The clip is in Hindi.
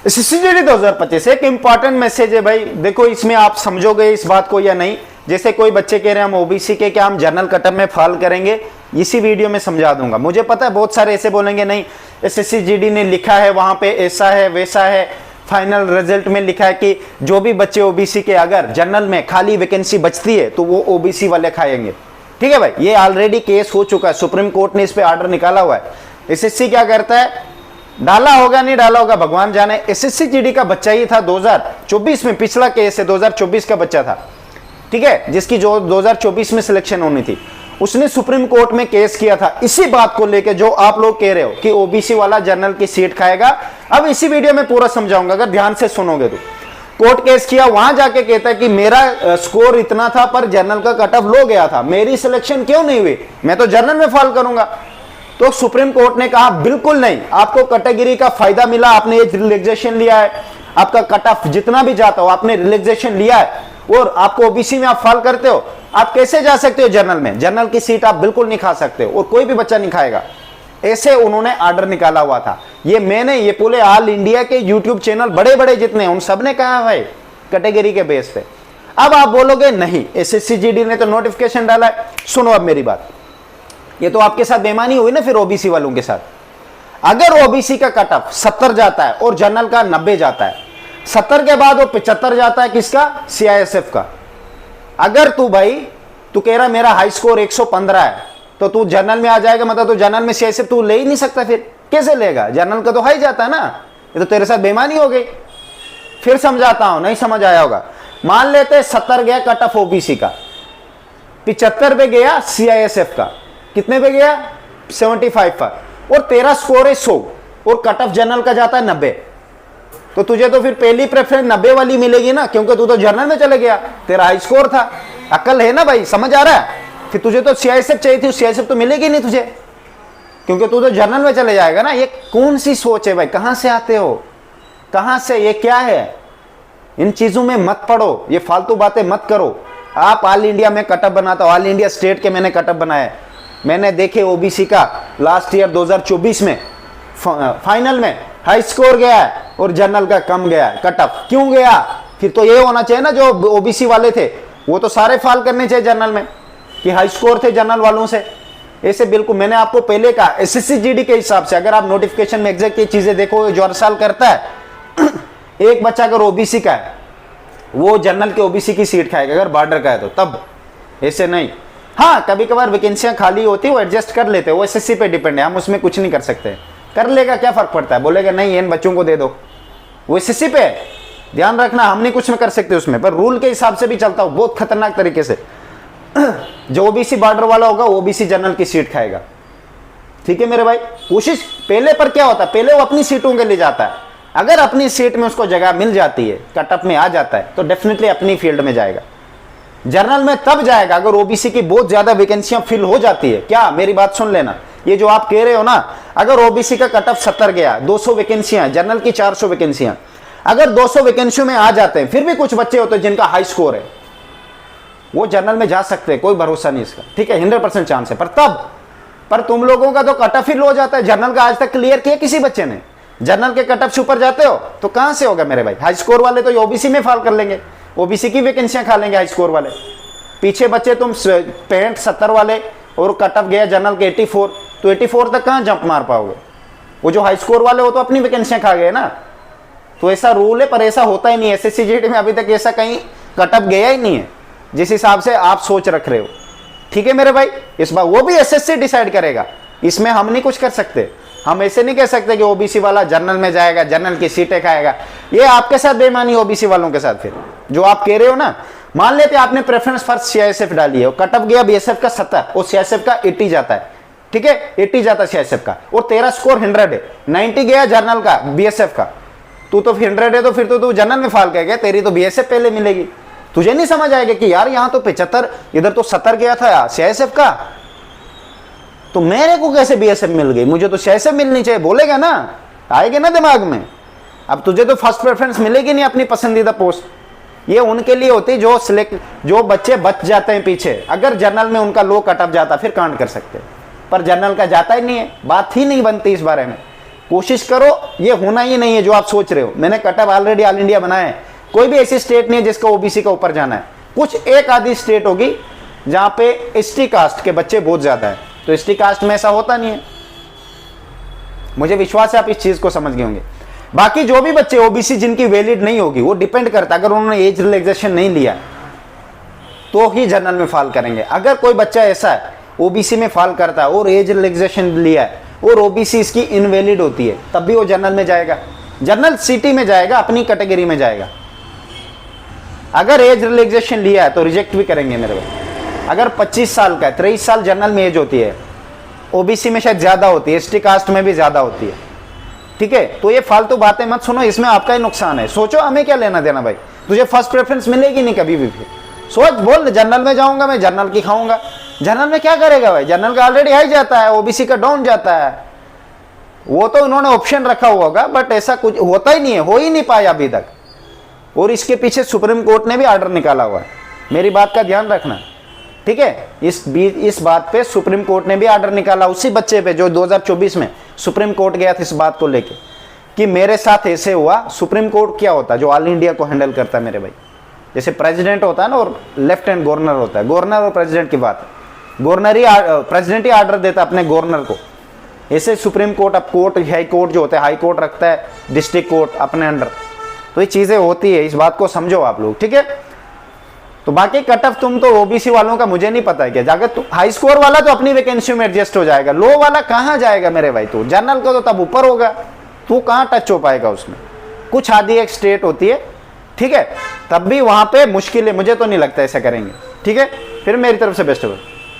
एसएससी 2025 एक इंपॉर्टेंट मैसेज है भाई। देखो इसमें आप समझोगे इस बात को या नहीं। जैसे कोई बच्चे कह रहे हैं हम ओबीसी के, क्या हम जनरल कटअप में फॉल करेंगे, इसी वीडियो में समझा दूंगा। मुझे पता है बहुत सारे ऐसे बोलेंगे नहीं एसएससी जीडी ने लिखा है वहां पे ऐसा है वैसा है, फाइनल रिजल्ट में लिखा है कि जो भी बच्चे ओबीसी के अगर जनरल में खाली वैकेंसी बचती है तो वो ओबीसी वाले खाएंगे। ठीक है भाई, ये ऑलरेडी केस हो चुका है, सुप्रीम कोर्ट ने इस पे ऑर्डर निकाला हुआ है। एसएससी क्या करता है, डाला होगा नहीं डाला होगा भगवान जाने। एसएससी जीडी का बच्चा ही था 2024 में, पिछला केस है 2024 का बच्चा था, ठीक है, जिसकी जो 2024 में सिलेक्शन होनी थी, उसने सुप्रीम कोर्ट में केस किया था इसी बात को लेके जो आप लोग कह रहे हो कि ओबीसी वाला जनरल की सीट खाएगा। अब इसी वीडियो में पूरा समझाऊंगा, अगर ध्यान से सुनोगे तो। कोर्ट केस किया, वहां जाके कहता है कि मेरा स्कोर इतना था पर जनरल का कट ऑफ लो गया था, मेरी सिलेक्शन क्यों नहीं हुई, मैं तो जनरल में फॉल करूंगा। तो सुप्रीम कोर्ट ने कहा बिल्कुल नहीं, आपको कैटेगरी का फायदा मिला, आपने एज रिलैक्सेशन लिया है, आपका कट ऑफ जितना भी जाता हो आपने रिलैक्सेशन लिया है और आपको ओबीसी में आप फॉल करते हो, आप कैसे जा सकते हो जनरल में, जनरल की सीट आप बिल्कुल नहीं खा सकते हो और कोई भी बच्चा नहीं खाएगा। ऐसे उन्होंने ऑर्डर निकाला हुआ था। ये मैंने, ये पूरे ऑल इंडिया के यूट्यूब चैनल बड़े बड़े जितने उन सब ने कहा भाई कैटेगरी के बेस पे। अब आप बोलोगे नहीं एसएससी जीडी ने तो नोटिफिकेशन डाला है। सुनो अब मेरी बात, ये तो आपके साथ बेईमानी हुई ना फिर ओबीसी वालों के साथ। अगर ओबीसी का कट ऑफ 70 जाता है और जनरल का 90 जाता है, 70 के बाद वो 75 जाता है किसका, सीआईएसएफ का। अगर तू भाई तू कह रहा मेरा हाई स्कोर 115 है तो तू जनरल में आ जाएगा, मतलब तू जनरल में सीआईएसएफ तू ले ही नहीं सकता, फिर कैसे लेगा, जनरल का तो हाई जाता है ना। ये तो तेरे साथ बेईमानी हो गई। फिर समझाता हूं, नहीं समझ आया होगा। मान लेते 70 गया कट ऑफ ओबीसी का, 75 पे गया सीआईएसएफ का, कितने पे गया 75 पर, और तेरा स्कोर है 100 और कट ऑफ जनरल का जाता है 90, तो तुझे तो फिर पहली प्रेफरेंस 90 वाली मिलेगी ना, क्योंकि तू तो जनरल में चले गया, तेरा हाई स्कोर था। अकल है ना भाई, समझ आ रहा है कि तुझे तो सीआईएसएफ चाहिए थी, सीआईएसएफ तो मिलेगी नहीं तुझे क्योंकि तू तो जनरल में चले जाएगा ना। ये कौन सी सोच है भाई, कहां से आते हो, कहां से, ये क्या है, इन चीजों में मत पड़ो, ये फालतू बातें मत करो। आप ऑल इंडिया में कटअप बनाता हो, ऑल इंडिया स्टेट के मैंने कटअप बनाए, मैंने देखे ओबीसी का लास्ट ईयर 2024 में फाइनल में हाई स्कोर गया है और जनरल का कम गया है। कट ऑफ क्यों गया, फिर तो ये होना चाहिए ना जो ओबीसी वाले थे वो तो सारे फाल करने चाहिए जनरल में कि हाई स्कोर थे जनरल वालों से। ऐसे बिल्कुल मैंने आपको पहले कहा एसएससी जीडी के हिसाब से, अगर आप नोटिफिकेशन में एग्जैक्ट ये चीजें देखोगे जो हर साल करता है एक बच्चा अगर ओबीसी का है वो जनरल के ओबीसी की सीट खाएगा, अगर बॉर्डर का है तो, तब ऐसे नहीं। हाँ कभी कभार वैकेंसियां खाली होती है वो एडजस्ट कर लेते हैं, वो एसएससी पे डिपेंड है, हम उसमें कुछ नहीं कर सकते। कर लेगा क्या फर्क पड़ता है, बोलेगा नहीं इन बच्चों को दे दो, वो एसएससी पे है, ध्यान रखना हम नहीं कुछ में कर सकते उसमें, पर रूल के हिसाब से भी चलता हूं बहुत खतरनाक तरीके से। जो ओबीसी बॉर्डर वाला होगा ओबीसी जनरल की सीट खाएगा, ठीक है मेरे भाई। कोशिश पहले पर क्या होता है, पहले वो अपनी सीटों के लिए जाता है, अगर अपनी सीट में उसको जगह मिल जाती है, कटअप में आ जाता है तो डेफिनेटली अपनी फील्ड में जाएगा। जनरल में तब जाएगा अगर ओबीसी की बहुत ज्यादा वैकेंसियां फिल हो जाती है। क्या मेरी बात सुन लेना, ये जो आप कह रहे हो ना, अगर ओबीसी का कटअप 70 गया, 200 वैकेंसियां, जनरल की 400 वैकेंसियां, अगर 200 वैकेंसियों में आ जाते हैं, फिर भी कुछ बच्चे होते हैं जिनका हाई स्कोर है, वो जनरल में जा सकते हैं, कोई भरोसा नहीं इसका, ठीक है 100% चांस है। पर तब पर तुम लोगों का तो कटअप फिल हो जाता है, जनरल का आज तक क्लियर किया किसी बच्चे ने, जनरल के कटअप से ऊपर जाते हो तो कहां से होगा मेरे भाई। हाई स्कोर वाले तो ओबीसी में फॉल कर लेंगे, ओबीसी की वैकेंसियां खा लेंगे हाई स्कोर वाले। पीछे बच्चे तुम 65 70 वाले और कटअप गया जनरल के 84, तो 84 तक कहां जंप मार पाओगे, वो जो हाई स्कोर वाले हो तो अपनी वैकेंसियां खा गए ना। तो ऐसा रूल है पर ऐसा होता ही नहीं है, एसएससी जीडी में अभी तक ऐसा कहीं कटअप गया ही नहीं है जिस हिसाब से आप सोच रख रहे हो, ठीक है मेरे भाई। इस बार वो भी एसएससी डिसाइड करेगा, इसमें हम नहीं कुछ कर सकते। हम ऐसे नहीं कह सकते कि ओबीसी वाला जनरल में जाएगा, जनरल की सीटें खाएगा, ये आपके साथ बेईमानी ओबीसी वालों के साथ। फिर जो आप कह रहे हो ना, मान लेते आपने प्रेफरेंस फॉर सीआईएसएफ डाली है, कटअप गया बीएसएफ का 70 और सीआईएसएफ का 80 जाता है, ठीक है 80 जाता है सीआईएसएफ का, और तेरा स्कोर 100 है, 90 गया जनरल का बीएसएफ का, तू तो 100 है तो फिर तो तू जनरल में फाल गया, तेरी तो बीएसएफ पहले मिलेगी। तुझे नहीं समझ आएगा कि यार यहाँ तो 75, इधर तो 70 गया था सीआईएसएफ का, तो मेरे को कैसे बीएसएफ मिल गई, मुझे तो सीआईएसएफ मिलनी चाहिए, बोलेगा ना, आएगा ना दिमाग में। अब तुझे तो फर्स्ट प्रेफरेंस मिलेगी नहीं अपनी पसंदीदा पोस्ट। ये उनके लिए होती जो बच्चे बच जाते हैं पीछे, अगर जनरल में उनका लो कटअप जाता फिर कांड कर सकते, पर जनरल का जाता ही नहीं है, बात ही नहीं बनती इस बारे में। कोशिश करो, ये होना ही नहीं है जो आप सोच रहे हो। मैंने cut off already all India बनाया है, कोई भी ऐसी स्टेट नहीं है जिसका ओबीसी का ऊपर जाना है। कुछ एक आधी स्टेट होगी जहां पे एसटी कास्ट के बच्चे बहुत ज्यादा है, तो एसटी कास्ट में ऐसा होता नहीं है। मुझे विश्वास है आप इस चीज को समझ गए होंगे। बाकी जो भी बच्चे ओबीसी जिनकी वैलिड नहीं होगी, वो डिपेंड करता है, अगर उन्होंने एज रिलैक्सेशन नहीं लिया तो ही जनरल में फाल करेंगे। अगर कोई बच्चा ऐसा है ओबीसी में फाल करता है और एज रिलैक्सेशन लिया है और ओबीसी इसकी इनवैलिड होती है, तब भी वो जनरल में जाएगा, जनरल सिटी में जाएगा, अपनी कैटेगरी में जाएगा। अगर एज रिलैक्सेशन लिया है तो रिजेक्ट भी करेंगे मेरे भाई। अगर 25 साल का है, 23 साल जनरल में एज होती है, ओबीसी में शायद ज्यादा होती है, एसटी कास्ट में भी ज्यादा होती है, ठीक है। तो ये फालतू बातें मत सुनो, इसमें आपका ही नुकसान है। सोचो हमें क्या लेना देना भाई, तुझे फर्स्ट प्रेफरेंस मिलेगी नहीं कभी भी। फिर सोच, बोल जनरल में जाऊंगा, मैं जनरल की खाऊंगा। जनरल में क्या करेगा भाई, जनरल का ऑलरेडी हाई जाता है, ओबीसी का डाउन जाता है। वो तो उन्होंने ऑप्शन रखा हुआ होगा, बट ऐसा कुछ होता ही नहीं है, हो ही नहीं पाया अभी तक। और इसके पीछे सुप्रीम कोर्ट ने भी ऑर्डर निकाला हुआ है, मेरी बात का ध्यान रखना, ठीक है। इस बात पे सुप्रीम कोर्ट ने भी ऑर्डर निकाला, उसी बच्चे पे जो 2024 में सुप्रीम कोर्ट गया था इस बात को लेके कि मेरे साथ ऐसे हुआ। सुप्रीम कोर्ट क्या होता है, जो ऑल इंडिया को हैंडल करता है मेरे भाई। जैसे प्रेसिडेंट होता है ना और लेफ्ट हैंड गवर्नर होता है, गवर्नर और प्रेसिडेंट की बात है। गवर्नर ही प्रेसिडेंट ही ऑर्डर देता है अपने गवर्नर को। ऐसे सुप्रीम कोर्ट, अब कोर्ट हाई कोर्ट जो होता है, हाई कोर्ट रखता है डिस्ट्रिक्ट कोर्ट अपने अंडर। तो ये चीजें होती है, इस बात को समझो आप लोग, ठीक है। तो बाकी कट ऑफ तुम तो ओबीसी वालों का मुझे नहीं पता है क्या जाकर, तो हाई स्कोर वाला तो अपनी वैकेंसी में एडजस्ट हो जाएगा, लो वाला कहाँ जाएगा मेरे भाई। तो जनरल का तो तब ऊपर होगा, तू कहाँ टच हो पाएगा उसमें। कुछ आधी एक स्टेट होती है, ठीक है, तब भी वहां पे मुश्किल है, मुझे तो नहीं लगता ऐसा करेंगे, ठीक है। फिर मेरी तरफ से बेस्ट होगा।